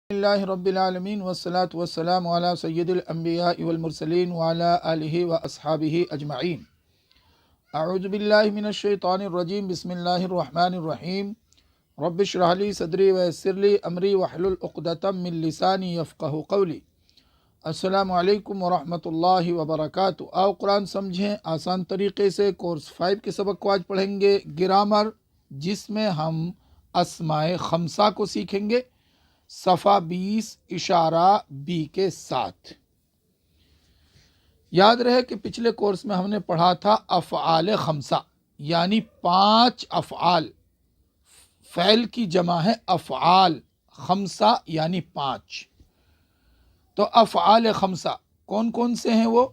اللہ رب العالمین والصلاة والسلام علی سید الانبیاء والمرسلین وعلی آلہ واصحابہ اجمعین۔ اعوذ باللہ من الشیطان الرجیم، بسم اللہ الرحمن الرحیم۔ رب اشرح لی صدری ویسر لی امری واحلل عقدۃ من لسانی یفقہوا قولی۔ السلام علیکم ورحمۃ اللہ وبرکاتہ۔ آؤ قرآن سمجھیں آسان طریقے سے۔ کورس 5 کے سبق کو آج پڑھیں گے گرامر، جس میں ہم اسماء خمسہ کو سیکھیں گے، صفحہ 20 اشارہ بی کے ساتھ۔ یاد رہے کہ پچھلے کورس میں ہم نے پڑھا تھا افعال خمسہ، یعنی 5 افعال۔ فعل کی جمع ہے افعال، خمسہ یعنی 5۔ تو افعال خمسہ کون کون سے ہیں؟ وہ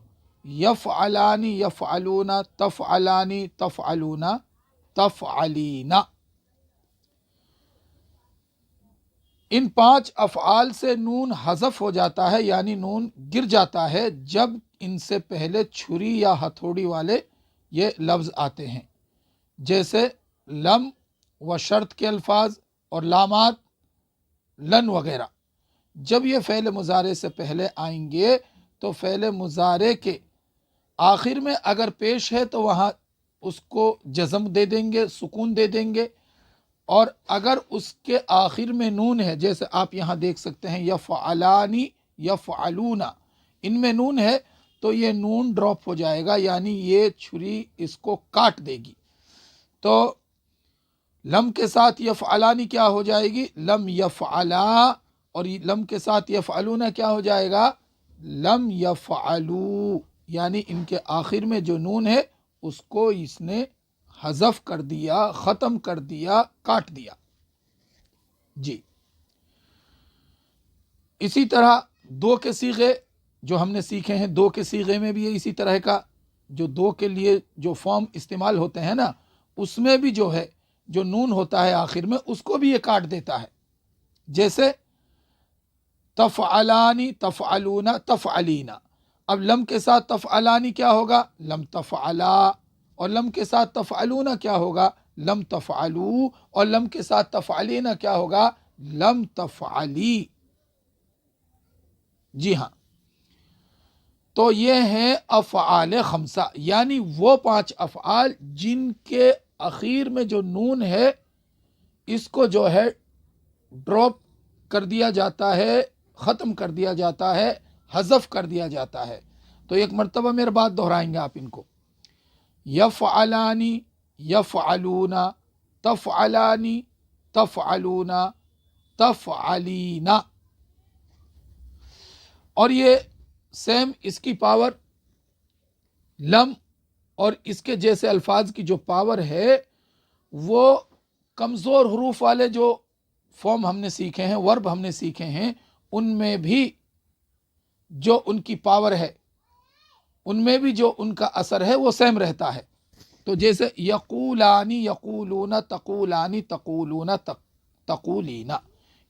یفعلانی، یفعلون، تفعلانی، تفعلون، تفعلین۔ ان 5 افعال سے نون حذف ہو جاتا ہے، یعنی نون گر جاتا ہے جب ان سے پہلے چھری یا ہتھوڑی والے یہ لفظ آتے ہیں، جیسے لم و شرط کے الفاظ اور لامات، لن وغیرہ۔ جب یہ فعل مضارع سے پہلے آئیں گے تو فعل مضارع کے آخر میں اگر پیش ہے تو وہاں اس کو جزم دے دیں گے، سکون دے دیں گے، اور اگر اس کے آخر میں نون ہے، جیسے آپ یہاں دیکھ سکتے ہیں یفعلانی، یفعلون، ان میں نون ہے تو یہ نون ڈراپ ہو جائے گا، یعنی یہ چھری اس کو کاٹ دے گی۔ تو لم کے ساتھ یفعلانی کیا ہو جائے گی؟ لم یفعلا، اور لم کے ساتھ یفعلون کیا ہو جائے گا؟ لم یفعلو، یعنی ان کے آخر میں جو نون ہے اس کو اس نے حذف کر دیا، ختم کر دیا، کاٹ دیا۔ جی، اسی طرح دو کے صیغے جو ہم نے سیکھے ہیں، دو کے صیغے میں بھی اسی طرح کا جو دو کے لیے جو فارم استعمال ہوتے ہیں نا، اس میں بھی جو ہے جو نون ہوتا ہے آخر میں اس کو بھی یہ کاٹ دیتا ہے، جیسے تفعلانی، تفعلون، تفعلین۔ اب لم کے ساتھ تفعلانی کیا ہوگا؟ لم تفعلا، اور لم کے ساتھ تفعلون کیا ہوگا؟ لم تفعلو، اور لم کے ساتھ تفعلین کیا ہوگا؟ لم تفعلی۔ جی ہاں، تو یہ ہیں افعال خمسہ، یعنی وہ 5 افعال جن کے اخیر میں جو نون ہے اس کو جو ہے ڈراپ کر دیا جاتا ہے، ختم کر دیا جاتا ہے، حذف کر دیا جاتا ہے۔ تو ایک مرتبہ میرے بات دہرائیں گے آپ ان کو۔ یفعلانی، یفعلون، تفعلانی، تفعلون، تفعلین۔ اور یہ سیم اس کی پاور لم اور اس کے جیسے الفاظ کی جو پاور ہے وہ کمزور حروف والے جو فارم ہم نے سیکھے ہیں، ورب ہم نے سیکھے ہیں، ان میں بھی جو ان کی پاور ہے، ان میں بھی جو ان کا اثر ہے وہ سیم رہتا ہے۔ تو جیسے یقولانی، یقولون، تقولانی، تقولون، تقولین،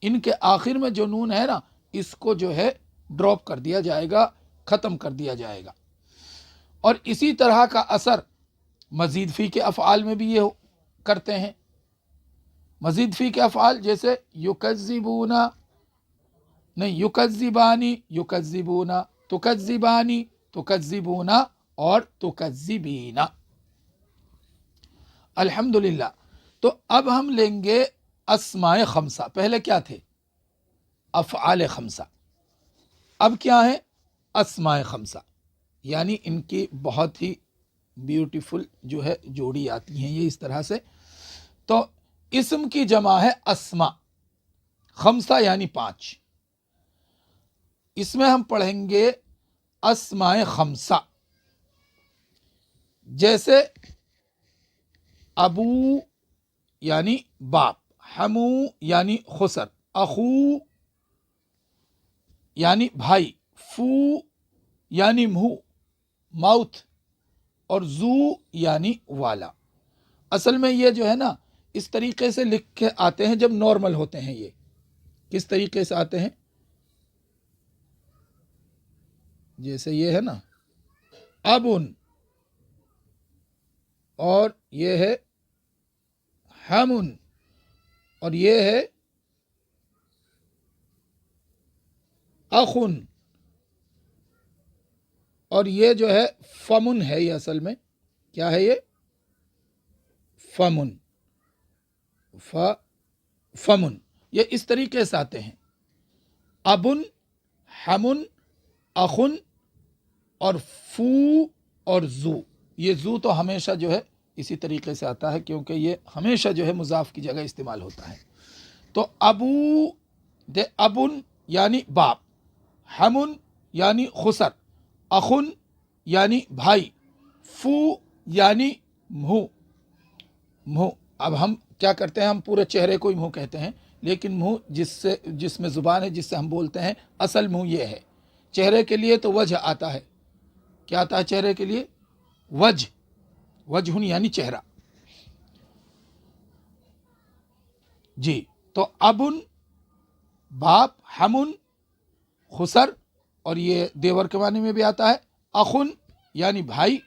ان کے آخر میں جو نون ہے نا اس کو جو ہے ڈراپ کر دیا جائے گا، ختم کر دیا جائے گا۔ اور اسی طرح کا اثر مزید فی کے افعال میں بھی یہ کرتے ہیں۔ مزید فی کے افعال جیسے یکذبون، نہیں، یکذبانی، یکذبون، تکذبانی، تکذبون، اور تکذبین۔ الحمدللہ۔ تو اب ہم لیں گے اسماء خمسہ۔ پہلے کیا تھے؟ افعال خمسہ، اب کیا ہے؟ اسماء خمسہ، یعنی ان کی بہت ہی بیوٹیفل جو ہے جوڑی آتی ہیں یہ اس طرح سے۔ تو اسم کی جمع ہے اسماء، خمسہ یعنی 5۔ اس میں ہم پڑھیں گے اسماء خمسہ، جیسے ابو یعنی باپ، ہمو یعنی خسر، اخو یعنی بھائی، فو یعنی منہ، ماؤتھ، اور زو یعنی والا۔ اصل میں یہ جو ہے نا اس طریقے سے لکھ کے آتے ہیں جب نارمل ہوتے ہیں۔ یہ کس طریقے سے آتے ہیں؟ جیسے یہ ہے نا ابن، اور یہ ہے ہمن، اور یہ ہے अखुन, और ये जो है फमुन है, ये असल में क्या है, ये फमुन, फमुन, ये इस तरीके से आते हैं, अबुन, हमुन, अखुन और फू और जू। ये जू तो हमेशा जो है इसी तरीके से आता है, क्योंकि ये हमेशा जो है मुजाफ की जगह इस्तेमाल होता है। तो अबू दे अबुन यानी बाप, हमुन यानी खुसर, अखुन यानी भाई, फू यानी मुँह। मुँह, अब हम क्या करते हैं, हम पूरे चेहरे को ही मुँह कहते हैं, लेकिन मुँह जिसमें ज़ुबान है, जिससे हम बोलते हैं, असल मुँह ये है। चेहरे के लिए तो वजह आता है, क्या आता है चेहरे के लिए, वजहुन यानी चेहरा। जी, तो अबुन बाप, हमुन खुसर, और ये देवर के माने में भी आता है, अखुन यानी भाई,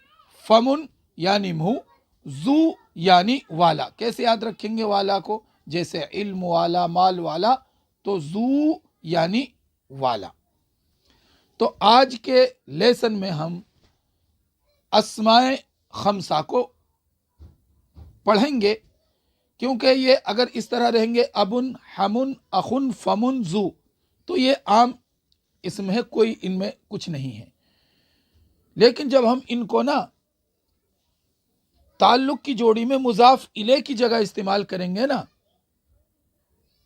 फमुन यानी मुँह, जू यानी वाला। कैसे याद रखेंगे वाला को, जैसे इल्म वाला, माल वाला, तो जू यानी वाला। तो आज के लेसन में हम अस्माए खमसा को पढ़ेंगे, क्योंकि ये अगर इस तरह रहेंगे अबुन, हमुन, अखुन, फमुन, जू, तो ये आम इसम है, कोई इनमें कुछ नहीं है। लेकिन जब हम इनको ना ताल्लुक की जोड़ी में मुजाफ इले की जगह इस्तेमाल करेंगे ना,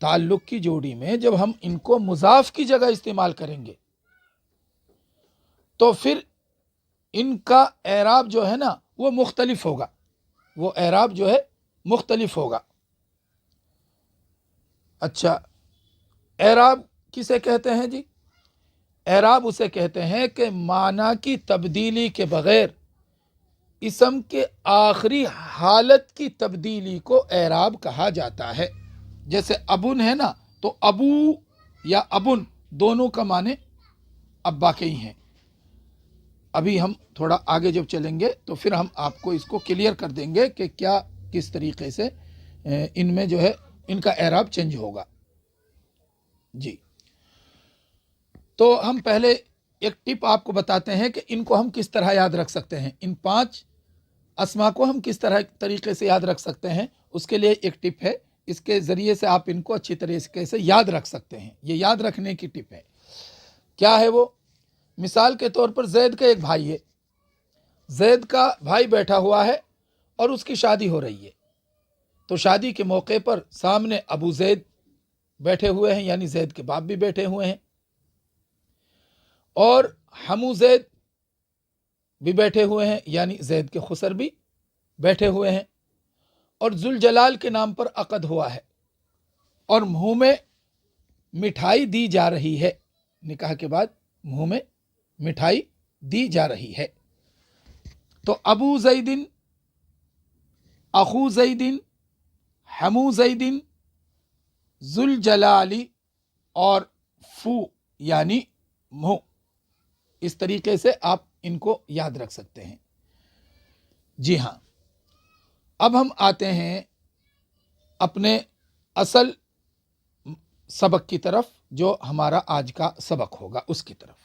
ताल्लुक की जोड़ी में जब हम इनको मुजाफ की जगह इस्तेमाल करेंगे, तो फिर इनका एराब जो है ना वो मुख्तलिफ होगा, वो एराब जो है मुख्तलिफ होगा। अच्छा, एराब किसे कहते हैं जी? एराब उसे कहते हैं कि माना की तब्दीली के बगैर इसम के आखिरी हालत की तब्दीली को एराब कहा जाता है। जैसे अबुन है ना, तो अबू या अबुन दोनों का माने अब्बा के ही हैं। अभी हम थोड़ा आगे जब चलेंगे तो फिर हम आपको इसको क्लियर कर देंगे कि क्या किस तरीके से इनमें जो है इनका एराब चेंज होगा। जी, तो हम पहले एक टिप आपको बताते हैं कि इनको हम किस तरह याद रख सकते हैं, इन 5 अस्मा को हम किस तरह तरीके से याद रख सकते हैं। उसके लिए एक टिप है, इसके ज़रिए से आप इनको अच्छी तरीके से याद रख सकते हैं। ये याद रखने की टिप है। क्या है वो? मिसाल के तौर पर जैद का एक भाई है, जैद का भाई बैठा हुआ है और उसकी शादी हो रही है। तो शादी के मौके पर सामने अबू जैद बैठे हुए हैं, यानी जैद के बाप भी बैठे हुए हैं, और हमू जैद भी बैठे हुए हैं, यानी जैद के खुसर भी बैठे हुए हैं, और जुल जलाल के नाम पर अक़द हुआ है, और मुंह में मिठाई दी जा रही है। निकाह के बाद मुंह में मिठाई दी जा रही है। तो अबू जैदिन, अखू जैदिन, हमू जैदिन, जुल जलाली और फू यानी मुंह, इस तरीके से आप इनको याद रख सकते हैं। जी हाँ, अब हम आते हैं अपने असल सबक की तरफ, जो हमारा आज का सबक होगा उसकी तरफ।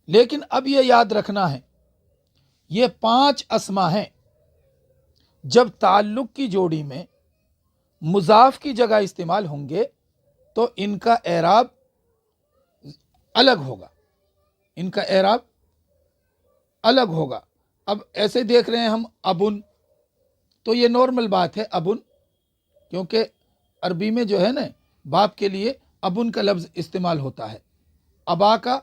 लेकिन अब ये याद रखना है, ये 5 अस्मा हैं, जब ताल्लुक की जोड़ी में मुजाफ की जगह इस्तेमाल होंगे तो इनका एराब अलग होगा, इनका एराब अलग होगा। अब ऐसे देख रहे हैं हम अबुन, तो ये नॉर्मल बात है अबुन, क्योंकि अरबी में जो है ना बाप के लिए अबुन का लफ्ज़ इस्तेमाल होता है, अबा का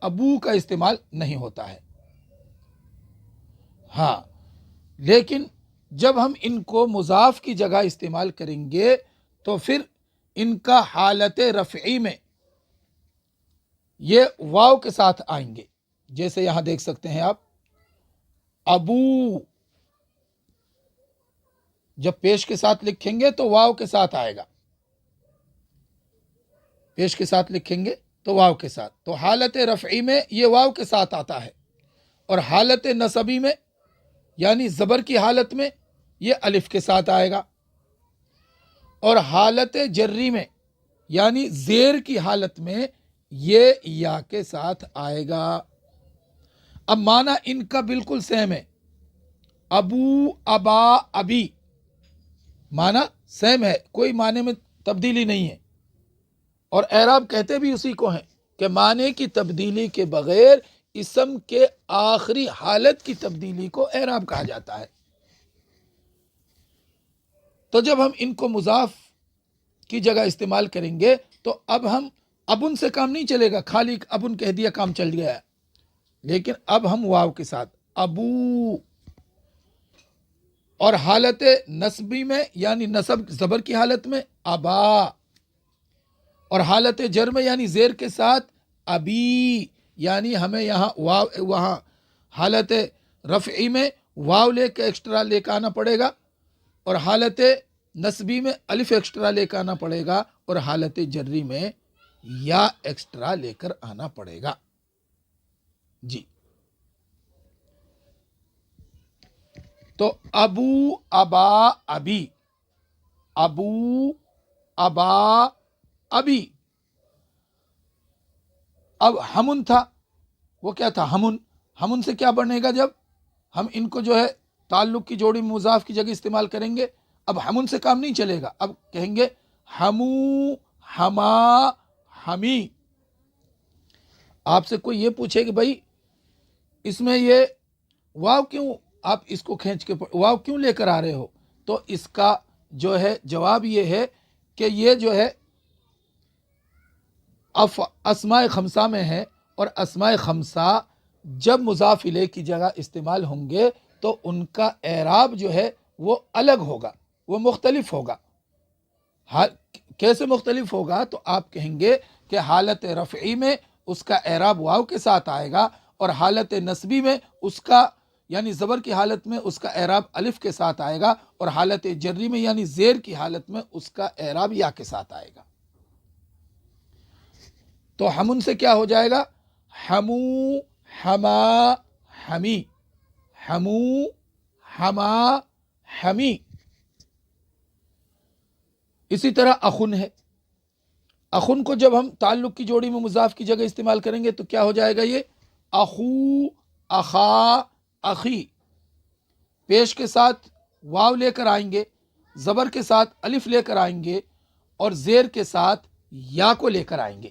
अबू का इस्तेमाल नहीं होता है। हाँ, लेकिन जब हम इनको मुजाफ की जगह इस्तेमाल करेंगे तो फिर इनका हालत रफ़ई में ये वाव के साथ आएंगे। जैसे यहां देख सकते हैं आप, अबू जब पेश के साथ लिखेंगे तो वाव के साथ आएगा, पेश के साथ लिखेंगे तो वाव के साथ, तो हालत रफ़ई में ये वाव के साथ आता है, और हालत नसबी में यानी ज़बर की हालत में ये अलिफ के साथ आएगा, और हालत जर्री में یعنی زیر کی حالت میں یہ یا کے ساتھ آئے گا۔ اب معنی ان کا بالکل سیم ہے، ابو، ابا، ابی، معنی سیم ہے، کوئی معنی میں تبدیلی نہیں ہے، اور اعراب کہتے بھی اسی کو ہیں کہ معنی کی تبدیلی کے بغیر اسم کے آخری حالت کی تبدیلی کو اعراب کہا جاتا ہے۔ تو جب ہم ان کو مضاف کی جگہ استعمال کریں گے تو اب ابن سے کام نہیں چلے گا، خالی ابن کہہ دیا کام چل گیا ہے، لیکن اب ہم واو کے ساتھ ابو، اور حالت نصبی میں یعنی نصب زبر کی حالت میں ابا، اور حالت جر میں یعنی زیر کے ساتھ ابی، یعنی ہمیں یہاں واو، وہاں حالت رفعی میں واو لے کے ایکسٹرا لے کے آنا پڑے گا، اور حالت نصبی میں الف ایکسٹرا لے کے آنا پڑے گا، اور حالت جری میں یا ایکسٹرا لے کر آنا پڑے گا۔ جی، تو ابو، ابا، ابی، ابو، ابا، ابی۔ اب ہمن تھا، وہ کیا تھا؟ ہمن سے کیا بنے گا؟ جب ہم ان کو جو ہے تعلق کی جوڑی مضاف کی جگہ استعمال کریں گے، اب ہمن سے کام نہیں چلے گا، اب کہیں گے ہمو، ہما، ہمی۔ آپ سے کوئی یہ پوچھے کہ بھائی اس میں یہ واو کیوں آپ اس کو کھینچ کے واو کیوں لے کر آ رہے ہو، تو اس کا جو ہے جواب یہ ہے کہ یہ جو ہے اسماء خمسہ میں ہے، اور اسماء خمسہ جب مضاف الیہ کی جگہ استعمال ہوں گے تو ان کا اعراب جو ہے وہ الگ ہوگا، وہ مختلف ہوگا۔ کیسے مختلف ہوگا؟ تو آپ کہیں گے کہ حالت رفعی میں اس کا اعراب واو کے ساتھ آئے گا، اور حالت نصبی میں اس کا یعنی زبر کی حالت میں اس کا اعراب الف کے ساتھ آئے گا، اور حالت جری میں یعنی زیر کی حالت میں اس کا اعراب یا کے ساتھ آئے گا۔ تو ہمن سے کیا ہو جائے گا؟ ہمو، ہما، ہمی، ہمو، ہما، ہمی۔ اسی طرح اخن ہے، اخن کو جب ہم تعلق کی جوڑی میں مضاف کی جگہ استعمال کریں گے تو کیا ہو جائے گا؟ یہ اخو، اخا، اخی، پیش کے ساتھ واو لے کر آئیں گے، زبر کے ساتھ الف لے کر آئیں گے، اور زیر کے ساتھ یا کو لے کر آئیں گے،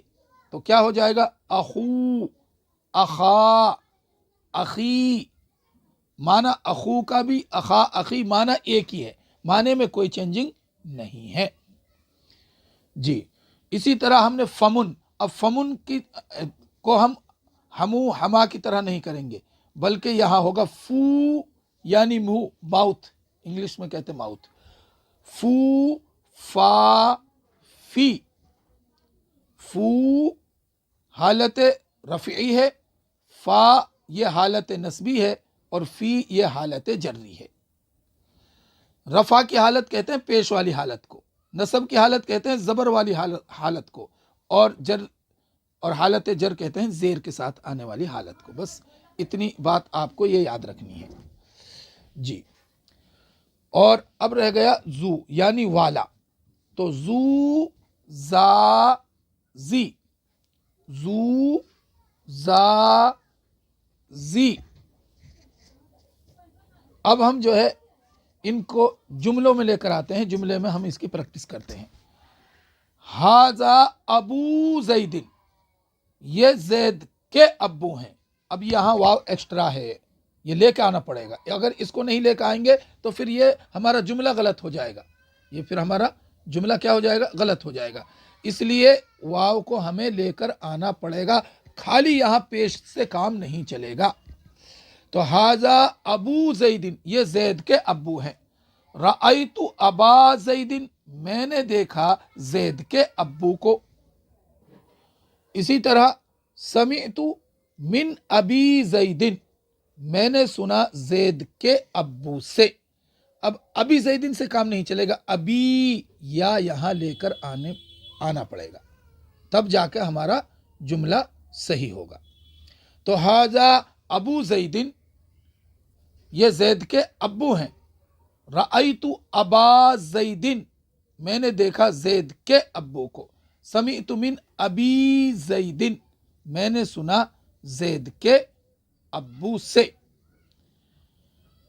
تو کیا ہو جائے گا؟ اخو، اخا، اخی۔ معنی اخو کا بھی، اخا، اخی معنی ایک ہی ہے، معنی میں کوئی چینجنگ نہیں ہے۔ جی، اسی طرح ہم نے فمن، اب فمن کو ہم ہمو، ہما کی طرح نہیں کریں گے، بلکہ یہاں ہوگا فو، یعنی منہ، ماؤتھ، انگلش میں کہتے ماؤتھ، فو، فا، فی۔ فو حالت رفعی ہے، فا یہ حالت نصبی ہے، اور فی یہ حالت جری ہے۔ رفع کی حالت کہتے ہیں پیش والی حالت کو، نصب کی حالت کہتے ہیں زبر والی حالت کو، اور حالت جر کہتے ہیں زیر کے ساتھ آنے والی حالت کو۔ بس اتنی بات آپ کو یہ یاد رکھنی ہے۔ جی، اور اب رہ گیا زو یعنی والا، تو زو، زا، زی، زو، زا، زی۔ اب ہم جو ہے ان کو جملوں میں لے کر آتے ہیں، جملے میں ہم اس کی پریکٹس کرتے ہیں۔ ہاذا ابو زید، یہ زید کے ابو ہیں۔ اب یہاں واو ایکسٹرا ہے، یہ لے کے آنا پڑے گا، اگر اس کو نہیں لے کے آئیں گے تو پھر یہ ہمارا جملہ غلط ہو جائے گا، یہ پھر ہمارا جملہ کیا ہو جائے گا؟ غلط ہو جائے گا۔ اس لیے واو کو ہمیں لے کر آنا پڑے گا، خالی یہاں پیش سے کام نہیں چلے گا۔ تو ہاذا ابو زید، یہ زید کے ابو ہیں۔ رأیت ابا زید، میں نے دیکھا زید کے ابو کو۔ اسی طرح سمعت من ابی زید، میں نے سنا زید کے ابو سے۔ اب ابی زیدن سے کام نہیں چلے گا، ابی یا یہاں لے کر آنا پڑے گا، تب جا کے ہمارا جملہ صحیح ہوگا۔ تو ہاذا ابو زیدن، یہ زید کے ابو ہیں۔ رأیت ابا زیدن، میں نے دیکھا زید کے ابو کو۔ समिअत मिन अबी ज़ैदिन, मैंने सुना ज़ैद के अब्बू से।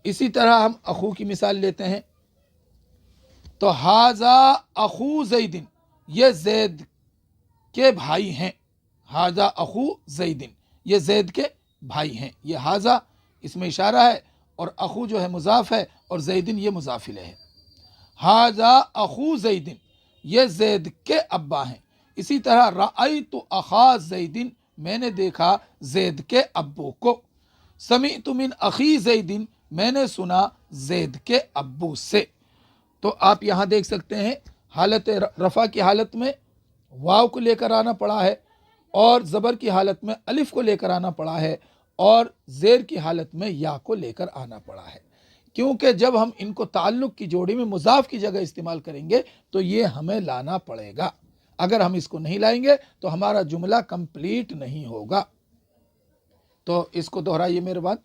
इसी तरह हम अखू की मिसाल लेते हैं, तो हाजा अखू ज़ैदिन, ये ज़ैद के भाई हैं। हाजा अखू ज़ैदिन, ये ज़ैद के भाई हैं। ये हाजा इसमें इशारा है और अखू जो है मुजाफ है और ज़ैदिन ये मुजाफिल है। हाजा अखू ज़ैदिन, ये ज़ैद के अब्बा हैं। इसी तरह रअयतु अखा ज़ैदिन, मैंने देखा ज़ैद के अब्बू को। समिअतु मिन अखी ज़ैदिन, मैंने सुना ज़ैद के अब्बू से। तो आप यहाँ देख सकते हैं हालत रफ़ा की हालत में वाव को लेकर आना पड़ा है और ज़बर की हालत में अलिफ को लेकर आना पड़ा है और ज़ेर की हालत में या को लेकर आना पड़ा है, क्योंकि जब हम इनको ताल्लुक़ की जोड़ी में मुज़ाफ़ की जगह इस्तेमाल करेंगे तो ये हमें लाना पड़ेगा। अगर हम इसको नहीं लाएंगे तो हमारा जुमला कंप्लीट नहीं होगा। तो इसको दोहराइए मेरे बाद।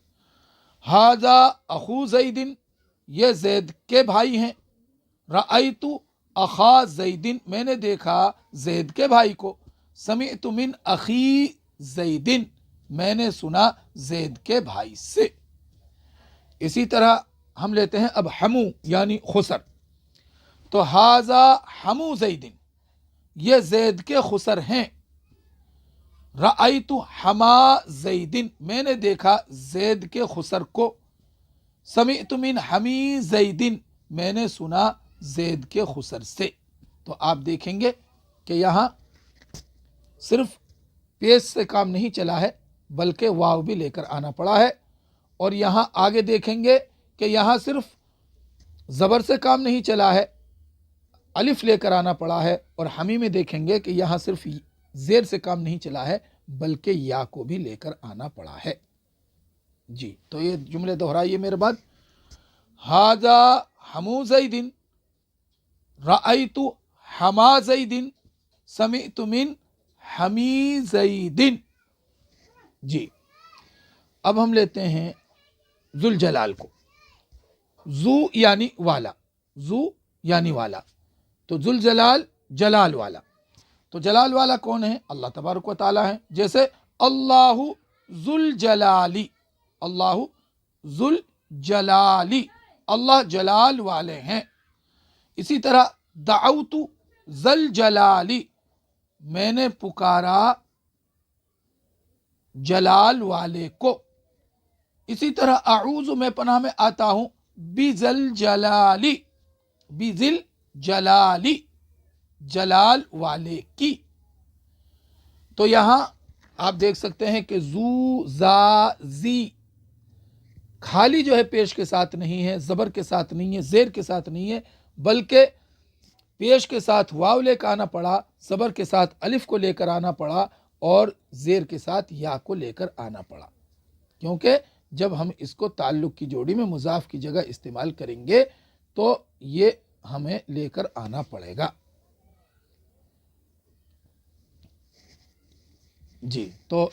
हाजा अखू ज़ैदिन, ये ज़ैद के भाई हैं। रअयतु अखा ज़ैदिन, मैंने देखा ज़ैद के भाई को। समिअतु मिन अखी ज़ैदिन, मैंने सुना ज़ैद के भाई से। इसी तरह हम लेते हैं अब हमू यानी खुसर। तो हाजा हमू ज़ैदिन, ये ज़ैद के खुसर हैं। रअयतु हमा ज़ैदिन, मैंने देखा ज़ैद के खुसर को। समिअतु मिन हमी ज़ैदिन, मैंने सुना ज़ैद के खुसर से। तो आप देखेंगे कि यहाँ सिर्फ पेश से काम नहीं चला है बल्कि वाव भी लेकर आना पड़ा है। और यहाँ आगे देखेंगे कि यहाँ सिर्फ ज़बर से काम नहीं चला है, अलिफ लेकर आना पड़ा है। और हमी में देखेंगे कि यहाँ सिर्फ ज़ेर से काम नहीं चला है बल्कि या को भी लेकर आना पड़ा है। जी, तो ये जुमले दोहराइए मेरे बाद। हाजा हमू ज़ैदिन, रअयतु हमा ज़ैदिन, समिअतु मिन हमी ज़ैदिन। जी, अब हम लेते हैं ज़ुल जलाल को। ज़ू यानी वाला, ज़ू यानी वाला। तो ज़ुल जलाल जलाल वाला। तो जलाल वाला कौन है? अल्लाह तबारक व तआला है। जैसे अल्लाहु ज़ुल जलाली, अल्लाहु ज़ुल जलाली, अल्लाह जलाल वाले हैं। इसी तरह दअउतु ज़ल जलाली, मैंने पुकारा जलाल वाले को। इसी तरह अऊज़ु, मैं पनाह में आता हूं बिज़ल जलाली, बिज़िल जलाली, जलाल वाले की। तो यहां आप देख सकते हैं कि ज़ू ज़ा ज़ी खाली जो है पेश के साथ नहीं है, ज़बर के साथ नहीं है, ज़ेर के साथ नहीं है, बल्कि पेश के साथ वाव लेकर आना पड़ा, ज़बर के साथ अलिफ को लेकर आना पड़ा और ज़ेर के साथ या को लेकर आना पड़ा। क्योंकि जब हम इसको ताल्लुक़ की जोड़ी में मुज़ाफ़ की जगह इस्तेमाल करेंगे तो ये हमें लेकर आना पड़ेगा। जी, तो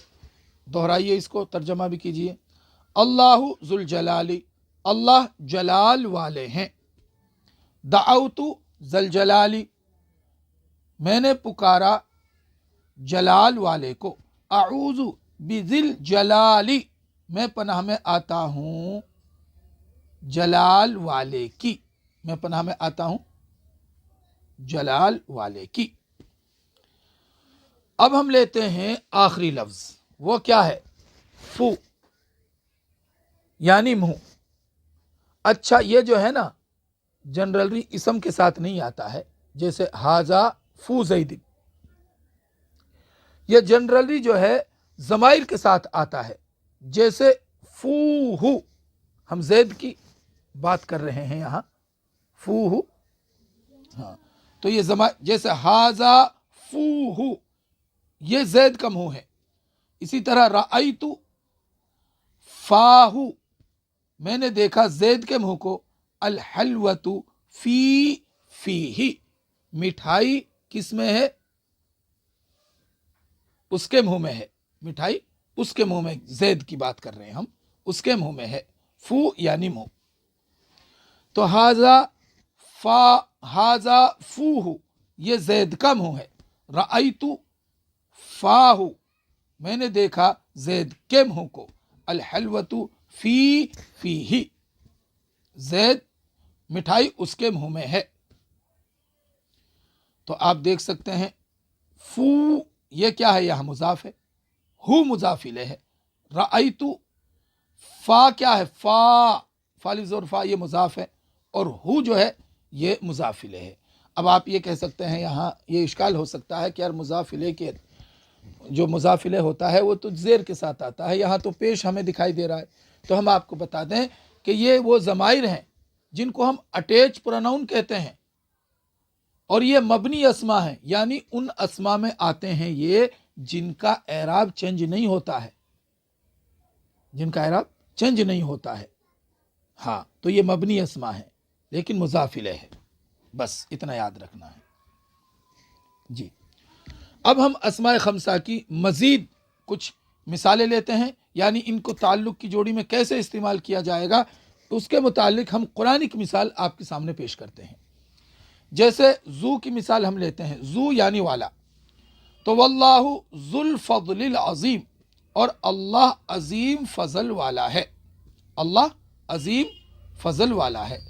दोहराइए इसको, तर्जमा भी कीजिए। अल्लाहु ज़ुल जलाली, अल्लाह जलाल वाले हैं। दअउतु ज़ल जलाली, मैंने पुकारा जलाल वाले को। अऊज़ु बिज़िल जलाली, मैं पनाह में आता हूँ जलाल वाले की, मैं पनाह में आता हूँ जलाल वाले की। अब हम लेते हैं आखिरी लफ्ज़, वो क्या है? फू यानी मुँह। अच्छा, ये जो है ना जनरली इसम के साथ नहीं आता है, जैसे हाजा फू ज़ैदिन, यह जनरली जो है ज़माइर के साथ आता है, जैसे फूहू, हम ज़ैद की बात कर रहे हैं यहाँ, फूहू। हाँ, तो ये जैसे हाजा फूहू, ये ज़ैद का मुँह है। इसी तरह रअयतु फाहू, मैंने देखा ज़ैद के मुँह को। अल हलवतु फी फीही, मिठाई किस में है? उसके मुंह में है, मिठाई उसके मुंह में, ज़ैद की बात कर रहे हैं हम, उसके मुंह में है। फू यानी मुंह। तो हाजा फूहू, ये ज़ैद का मुंह है। रअयतु फाहु, मैंने देखा जैद के मुंह को, अलहलवतु फी फीही, जैद मिठाई उसके मुंह में है। तो आप देख सकते हैं फू ये क्या है, यह मुजाफ है, हु मुजाफ इलैह है, रअयतु फा क्या है, फालिज और फा ये मुजाफ है, और हु जो है ये मुजाफ इलैह है। अब आप ये कह सकते हैं, यहाँ ये इश्काल हो सकता है कि यार मुजाफ इलैह के जो मुजाफ इलैह होता है वो तो ज़ेर के साथ आता है, यहाँ तो पेश हमें दिखाई दे रहा है। तो हम आपको बता दें कि ये वो ज़माइर हैं जिनको हम अटैच प्रोनाउन कहते हैं, और ये मबनी अस्मा हैं, यानी उन अस्मा में आते हैं ये जिनका एराब चेंज नहीं होता है, जिनका एराब चेंज नहीं होता है। हाँ, तो ये मबनी अस्मा है लेकिन मुजाफ इलैह है, बस इतना याद रखना है जी। अब हम अस्माए खमसा की मज़ीद कुछ मिसालें लेते हैं, यानी इनको ताल्लुक़ की जोड़ी में कैसे इस्तेमाल किया जाएगा, उसके मुतालिक हम कुरानिक मिसाल आपके सामने पेश करते हैं। जैसे ज़ू की मिसाल हम लेते हैं, ज़ू यानी वाला, तो वल्लाहु ज़ुल फ़ज़लिल अज़ीम, और अल्लाह अज़ीम फ़ज़ल वाला है, अल्लाह अज़ीम फ़ज़ल वाला है।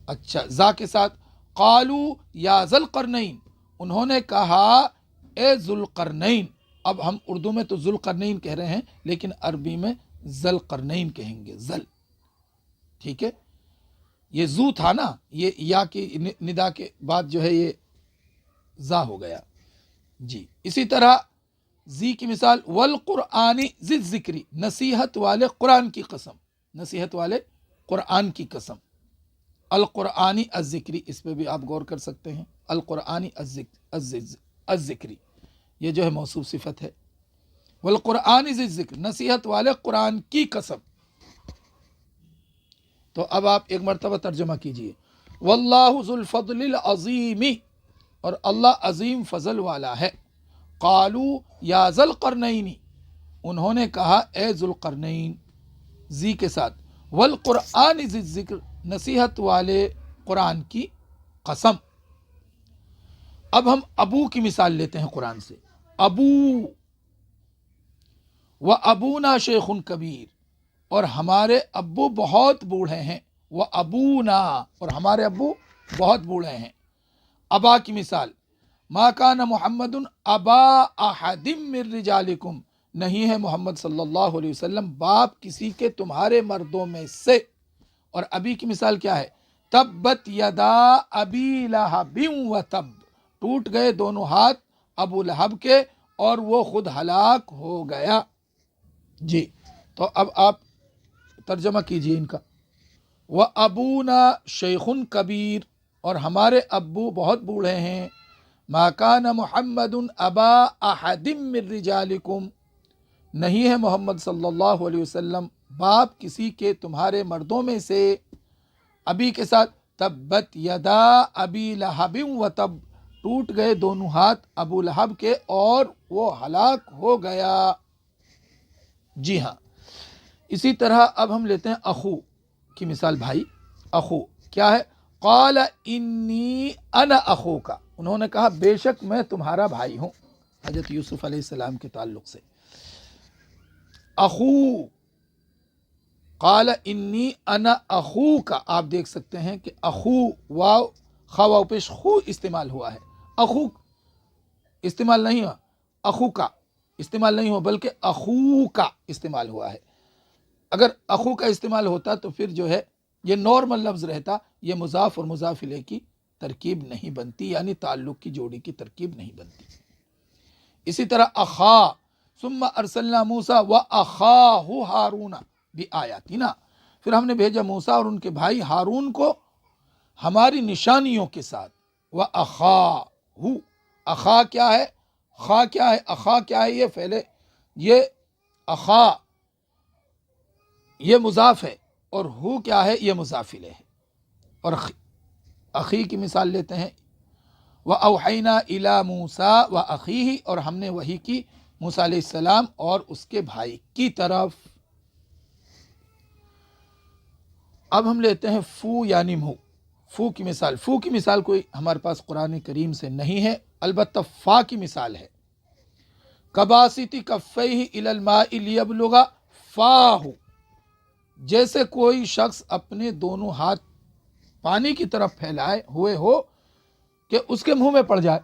अच्छा, ज़ा के साथ क़ालू या ज़ुल्क़रनैन, उन्होंने कहा ए ज़ुल्क़रनैन। अब हम उर्दू में तो ज़ुल्क़रनैन कह रहे हैं, लेकिन अरबी में ज़ुल्क़रनैन कहेंगे, ज़ल, ठीक है। ये ज़ू था ना, ये या की निदा के बाद जो है ये ज़ा हो गया जी। इसी तरह जी की मिसाल वल क़ुरआनी ज़िल ज़िक्री, नसीहत वाले कुरान की कसम, नसीहत वाले कुरान की कसम, अल क़ुरआनी अज़्ज़िक्री, इस पे भी आप गौर कर सकते हैं, अल क़ुरआनी अज़्ज़िक्री ये जो है मौसूफ सिफत है, वल क़ुरआनी ज़िल ज़िक्र, नसीहत वाले कुरान की कसम। तो अब आप एक मरतबा तर्जुमा कीजिए, वल्लाहु ज़ुल फ़ज़लिल अज़ीमी, और अल्लाह अज़ीम फ़ज़ल वाला है। क़ालू या ज़ुल्क़रनैनी, उन्होंने कहा ए ज़ुल्क़रनैन, जी के साथ, वल क़ुरआन ज़िल ज़िक्र, नसीहत वाले कुरान की कसम। अब हम अबू की मिसाल लेते हैं कुरान से, अबू व अबूना शेखुन कबीर, और हमारे अब्बू बहुत बूढ़े हैं, व अबूना, और हमारे अब्बू बहुत बूढ़े हैं। अबा की मिसाल, मा कान मुहम्मदुन अबा अहदिम मिर रिजालिकुम, नहीं है मोहम्मद सल्लल्लाहु अलैहि वसल्लम बाप किसी के तुम्हारे मर्दों में से। और अबी की मिसाल क्या है, तब्बत यदा अबी लहबिन व तब, टूट गए दोनों हाथ अबू लहब के और वो खुद हलाक हो गया जी। तो अब आप तर्जमा कीजिए इनका, व अबूना शेखुन कबीर, और हमारे अब्बू बहुत बूढ़े हैं। मा कान मुहम्मदुन अबा अहदिम मिर रिजालिकुम, नहीं है मोहम्मद सल्लल्लाहु अलैहि वसल्लम बाप किसी के तुम्हारे मर्दों में से। अबी के साथ तब्बत यदा अबी लहबिन व तब, टूट गए दोनों हाथ अबू लहब के और वो हलाक हो गया जी हाँ। इसी तरह अब हम लेते हैं अखू की मिसाल, भाई, अखू क्या है, क़ाल इन्नी अना अखू का, उन्होंने कहा बेशक मैं तुम्हारा भाई हूँ, हजरत यूसुफ अलैहिस्सलाम के ताल्लुक से। अखू, क़ाल इन्नी अना अखू का, आप देख सकते हैं कि अखू वाव खा वाव पेश खू इस्तेमाल हुआ है, अखू इस्तेमाल नहीं हुआ, अखू का इस्तेमाल नहीं हुआ, बल्कि अखू का इस्तेमाल हुआ है। अगर अखू का इस्तेमाल होता तो फिर जो है ये नॉर्मल लफ्ज़ रहता, ये मुज़ाफ़ और मुज़ाफ़ इलैह की तरकीब नहीं बनती, यानी ताल्लुक़ की जोड़ी की तरकीब नहीं बनती। इसी तरह अखा, सुम्मा अरसलना मूसा व अखाहु हारूना भी आयातिना, फिर हमने भेजा मूसा और उनके भाई हारून को हमारी निशानियों के साथ। व अखाहु, अखा क्या है, खा क्या है, अखा क्या है, ये पहले ये अखा ये मुज़ाफ़ है, और हु क्या है, ये मुज़ाफ़ इलैह है। और अखी की मिसाल लेते हैं, व औहैना इला मूसा व अखीही, और हमने वही की मूसा अलैहिस्सलाम और उसके भाई की तरफ। अब हम लेते हैं फू यानी मुँह, फू की मिसाल। फू की मिसाल कोई हमारे पास कुरान करीम से नहीं है, البتہ فا کی مثال ہے، کباسطی کفیہ الی الماء لیبلغ فاہ، جیسے کوئی شخص اپنے دونوں ہاتھ پانی کی طرف پھیلائے ہوئے ہو کہ اس کے منہ میں پڑ جائے.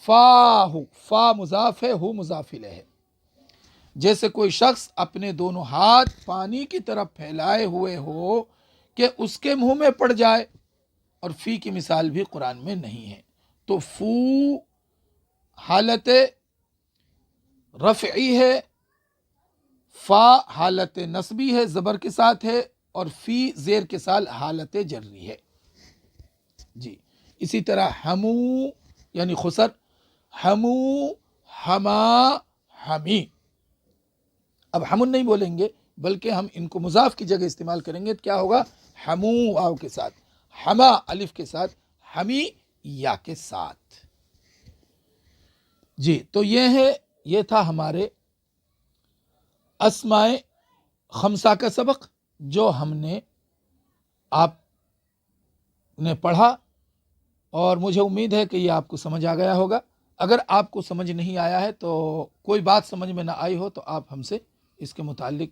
فاہ، فا مضاف ہے، ہو مضاف الیہ ہے. جیسے کوئی شخص اپنے دونوں ہاتھ پانی کی طرف پھیلائے ہوئے ہو کہ اس کے منہ میں پڑ جائے. اور فی کی مثال بھی قرآن میں نہیں ہے. تو فو حالت رفعی ہے، فا حالت نصبی ہے، زبر کے ساتھ ہے، اور فی زیر کے ساتھ حالت جری ہے. جی اسی طرح ہمو یعنی خسر، ہمو، ہما، ہمی. اب ہمن نہیں بولیں گے بلکہ ہم ان کو مضاف کی جگہ استعمال کریں گے. تو کیا ہوگا؟ ہمو واو کے ساتھ، ہما الف کے ساتھ، ہمی یا کے ساتھ. جی تو یہ تھا ہمارے اسماء خمسہ کا سبق جو ہم نے آپ نے پڑھا، اور مجھے امید ہے کہ یہ آپ کو سمجھ آ گیا ہوگا. اگر آپ کو سمجھ نہیں آیا ہے تو کوئی بات سمجھ میں نہ آئی ہو تو آپ ہم سے اس کے متعلق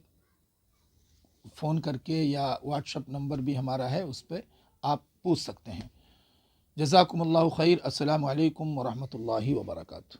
فون کر کے یا واٹس ایپ نمبر بھی ہمارا ہے، اس پہ آپ پوچھ سکتے ہیں. جزاکم اللہ خیر. السلام علیکم ورحمۃ اللہ وبرکاتہ.